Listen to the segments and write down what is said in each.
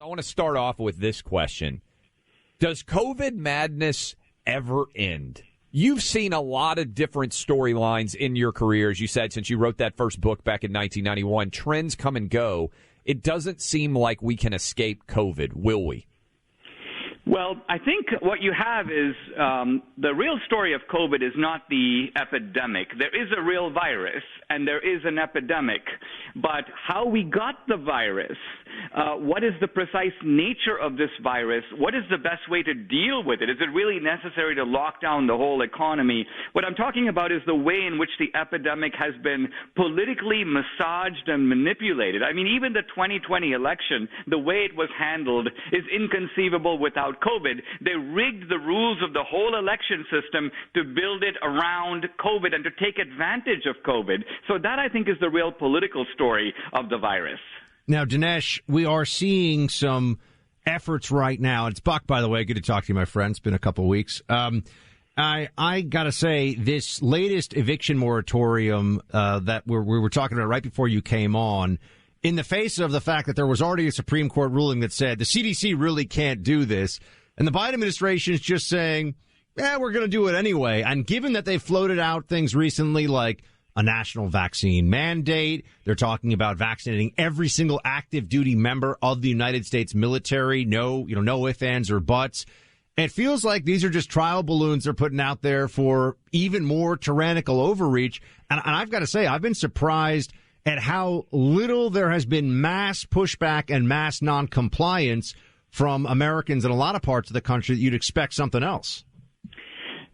want to start off with this question. Does COVID madness ever end? You've seen a lot of different storylines in your career, as you said, since you wrote that first book back in 1991. Trends come and go. It doesn't seem like we can escape COVID, will we? Well, I think what you have is the real story of COVID is not the epidemic. There is a real virus, and there is an epidemic. But how we got the virus, what is the precise nature of this virus, what is the best way to deal with it? Is it really necessary to lock down the whole economy? What I'm talking about is the way in which the epidemic has been politically massaged and manipulated. I mean, even the 2020 election, the way it was handled is inconceivable without COVID. They rigged the rules of the whole election system to build it around COVID and to take advantage of COVID. So that, I think, is the real political story of the virus. Now, Dinesh, we are seeing some efforts right now. It's Buck, by the way. Good to talk to you, my friend. It's been a couple of weeks. I got to say, this latest eviction moratorium that we were talking about right before you came on, in the face of the fact that there was already a Supreme Court ruling that said the CDC really can't do this, and the Biden administration is just saying, we're going to do it anyway. And given that they've floated out things recently like a national vaccine mandate, they're talking about vaccinating every single active duty member of the United States military, no ifs, ands, or buts. It feels like these are just trial balloons they're putting out there for even more tyrannical overreach. And I've got to say, I've been surprised at how little there has been mass pushback and mass noncompliance from Americans in a lot of parts of the country that you'd expect something else.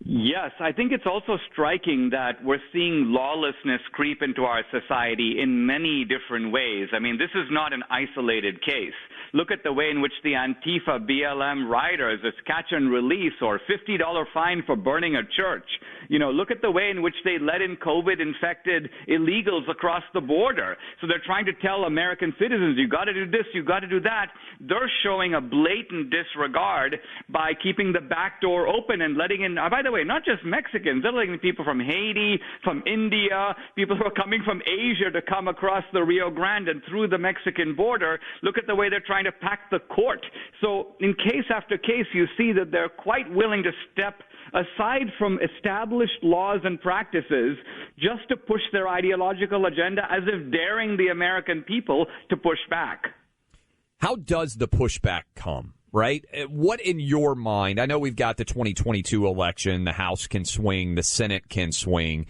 Yes, I think it's also striking that we're seeing lawlessness creep into our society in many different ways. I mean, this is not an isolated case. Look at the way in which the Antifa BLM rioters is catch and release or $50 fine for burning a church. Look at the way in which they let in COVID-infected illegals across the border. So they're trying to tell American citizens, you got to do this, you got to do that. They're showing a blatant disregard by keeping the back door open and letting in, by the way, not just Mexicans, they're letting people from Haiti, from India, people who are coming from Asia to come across the Rio Grande and through the Mexican border. Look at the way they're trying to pack the court. So in case after case, you see that they're quite willing to step aside from established laws and practices just to push their ideological agenda, as if daring the American people to push back. How does the pushback come? Right? What in your mind? I know we've got the 2022 election, the House can swing, the Senate can swing,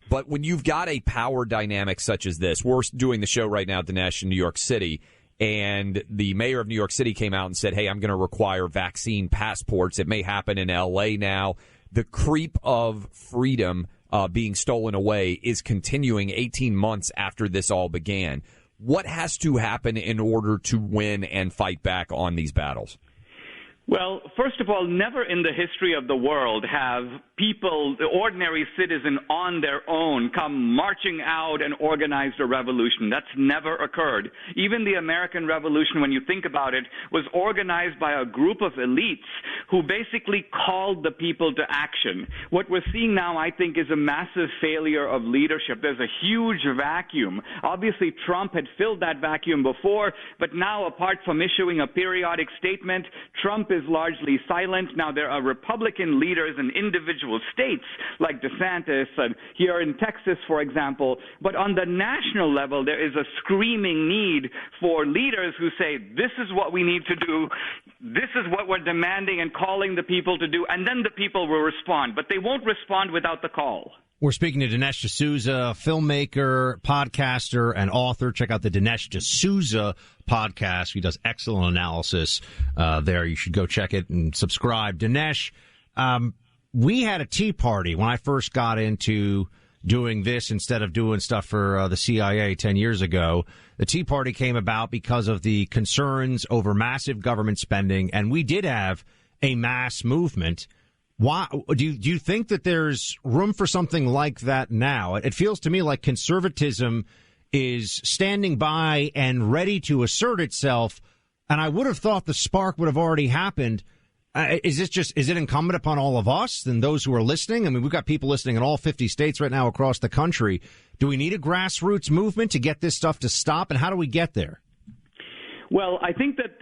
but when you've got a power dynamic such as this, we're doing the show right now, Dinesh, in New York City, and the mayor of New York City came out and said, hey, I'm going to require vaccine passports. It may happen in L.A. now. The creep of freedom being stolen away is continuing 18 months after this all began. What has to happen in order to win and fight back on these battles? Well, first of all, never in the history of the world have people, the ordinary citizen on their own, come marching out and organized a revolution. That's never occurred. Even the American Revolution, when you think about it, was organized by a group of elites who basically called the people to action. What we're seeing now, I think, is a massive failure of leadership. There's a huge vacuum. Obviously, Trump had filled that vacuum before, but now, apart from issuing a periodic statement, Trump is largely silent. Now, there are Republican leaders in individual states like DeSantis and here in Texas, for example. But on the national level, there is a screaming need for leaders who say, this is what we need to do. This is what we're demanding and calling the people to do. And then the people will respond. But they won't respond without the call. We're speaking to Dinesh D'Souza, filmmaker, podcaster, and author. Check out the Dinesh D'Souza podcast. He does excellent analysis there. You should go check it and subscribe. Dinesh, we had a tea party when I first got into doing this instead of doing stuff for the CIA 10 years ago. The Tea Party came about because of the concerns over massive government spending, and we did have a mass movement. Why do you think that there's room for something like that now? It feels to me like conservatism is standing by and ready to assert itself, and I would have thought the spark would have already happened. Is it incumbent upon all of us and those who are listening? I mean, we've got people listening in all 50 states right now across the country. Do we need a grassroots movement to get this stuff to stop, and how do we get there? Well, I think that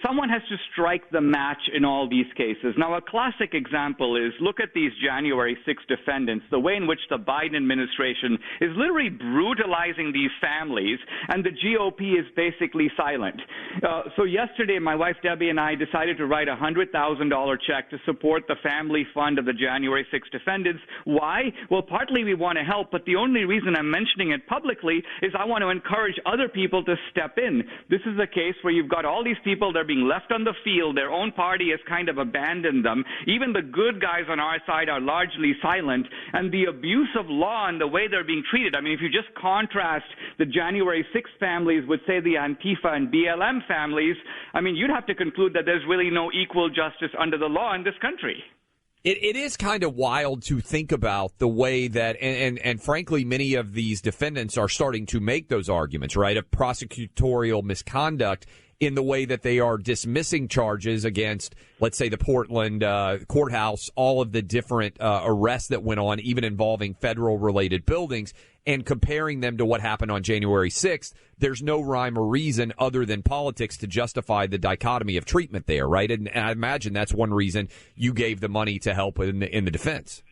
someone has to strike the match in all these cases. Now, a classic example is look at these January 6 defendants, the way in which the Biden administration is literally brutalizing these families, and the GOP is basically silent. So yesterday, my wife Debbie and I decided to write a $100,000 check to support the family fund of the January 6 defendants. Why? Well, partly we want to help, but the only reason I'm mentioning it publicly is I want to encourage other people to step in. This is a case where you've got all these people that are being left on the field. Their own party has kind of abandoned them. Even the good guys on our side are largely silent. And the abuse of law and the way they're being treated, I mean, if you just contrast the January 6th families with, say, the Antifa and BLM families, I mean, you'd have to conclude that there's really no equal justice under the law in this country. It is kind of wild to think about the way that, and frankly, many of these defendants are starting to make those arguments, right, of prosecutorial misconduct in the way that they are dismissing charges against, let's say, the Portland courthouse, all of the different arrests that went on, even involving federal-related buildings, and comparing them to what happened on January 6th. There's no rhyme or reason other than politics to justify the dichotomy of treatment there, right? And I imagine that's one reason you gave the money to help in the defense.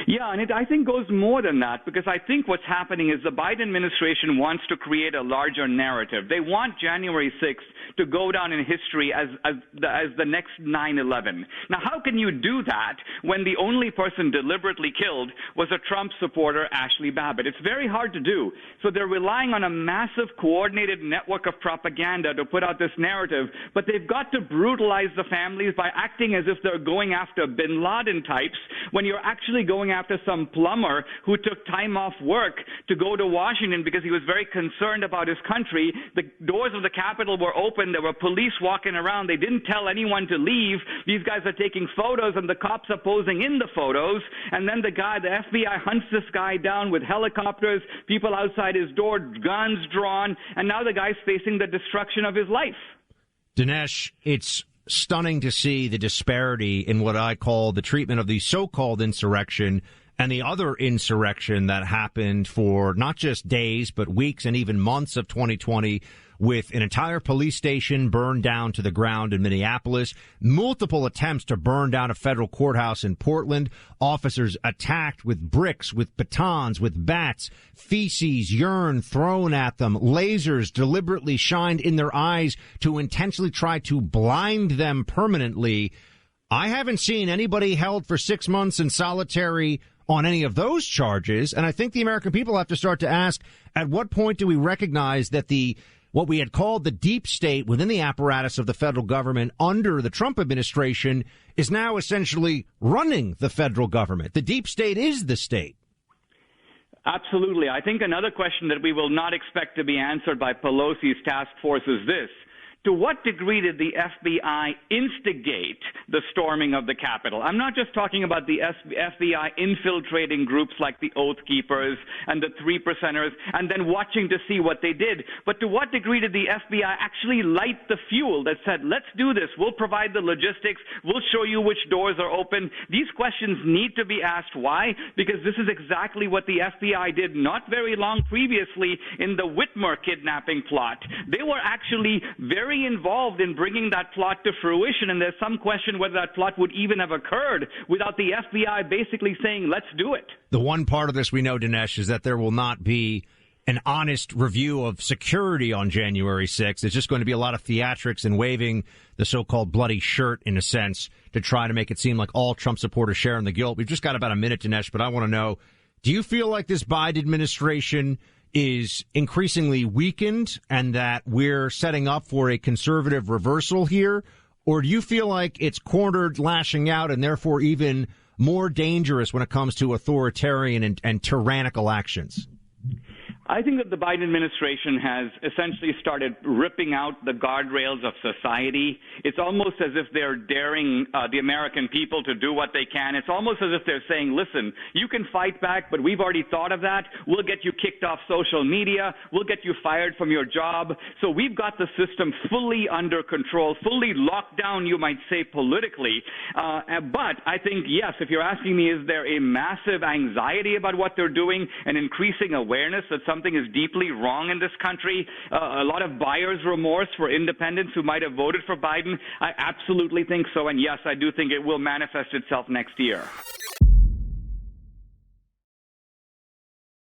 Yeah, and it, I think, goes more than that, because I think what's happening is the Biden administration wants to create a larger narrative. They want January 6th to go down in history as the next 9/11. Now, how can you do that when the only person deliberately killed was a Trump supporter, Ashley Babbitt? It's very hard to do. So they're relying on a massive coordinated network of propaganda to put out this narrative, but they've got to brutalize the families by acting as if they're going after bin Laden types when you're actually going after some plumber who took time off work to go to Washington because he was very concerned about his country. The doors of the Capitol were open. There were police walking around. They didn't tell anyone to leave. These guys are taking photos, and the cops are posing in the photos. And then the FBI hunts this guy down with helicopters, people outside his door, guns drawn, and now the guy's facing the destruction of his life. Dinesh, it's stunning to see the disparity in what I call the treatment of the so-called insurrection and the other insurrection that happened for not just days, but weeks and even months of 2020, with an entire police station burned down to the ground in Minneapolis, multiple attempts to burn down a federal courthouse in Portland, officers attacked with bricks, with batons, with bats, feces, urine thrown at them, lasers deliberately shined in their eyes to intentionally try to blind them permanently. I haven't seen anybody held for 6 months in solitary on any of those charges, and I think the American people have to start to ask, at what point do we recognize that what we had called the deep state within the apparatus of the federal government under the Trump administration is now essentially running the federal government? The deep state is the state. Absolutely. I think another question that we will not expect to be answered by Pelosi's task force is this. To what degree did the FBI instigate the storming of the Capitol? I'm not just talking about the FBI infiltrating groups like the Oath Keepers and the Three Percenters and then watching to see what they did. But to what degree did the FBI actually light the fuel that said, let's do this, we'll provide the logistics, we'll show you which doors are open? These questions need to be asked. Why? Because this is exactly what the FBI did not very long previously in the Whitmer kidnapping plot. They were actually very involved in bringing that plot to fruition, and there's some question whether that plot would even have occurred without the FBI basically saying, let's do it. The one part of this we know, Dinesh, is that there will not be an honest review of security on January 6th. There's just going to be a lot of theatrics and waving the so-called bloody shirt, in a sense, to try to make it seem like all Trump supporters share in the guilt. We've just got about a minute, Dinesh, but I want to know, do you feel like this Biden administration is increasingly weakened and that we're setting up for a conservative reversal here? Or do you feel like it's cornered, lashing out, and therefore even more dangerous when it comes to authoritarian and tyrannical actions? I think that the Biden administration has essentially started ripping out the guardrails of society. It's almost as if they're daring the American people to do what they can. It's almost as if they're saying, listen, you can fight back, but we've already thought of that. We'll get you kicked off social media. We'll get you fired from your job. So we've got the system fully under control, fully locked down, you might say, politically. But I think, yes, if you're asking me, is there a massive anxiety about what they're doing, an increasing awareness that something something is deeply wrong in this country, a lot of buyer's remorse for independents who might have voted for Biden? I absolutely think so. And yes, I do think it will manifest itself next year.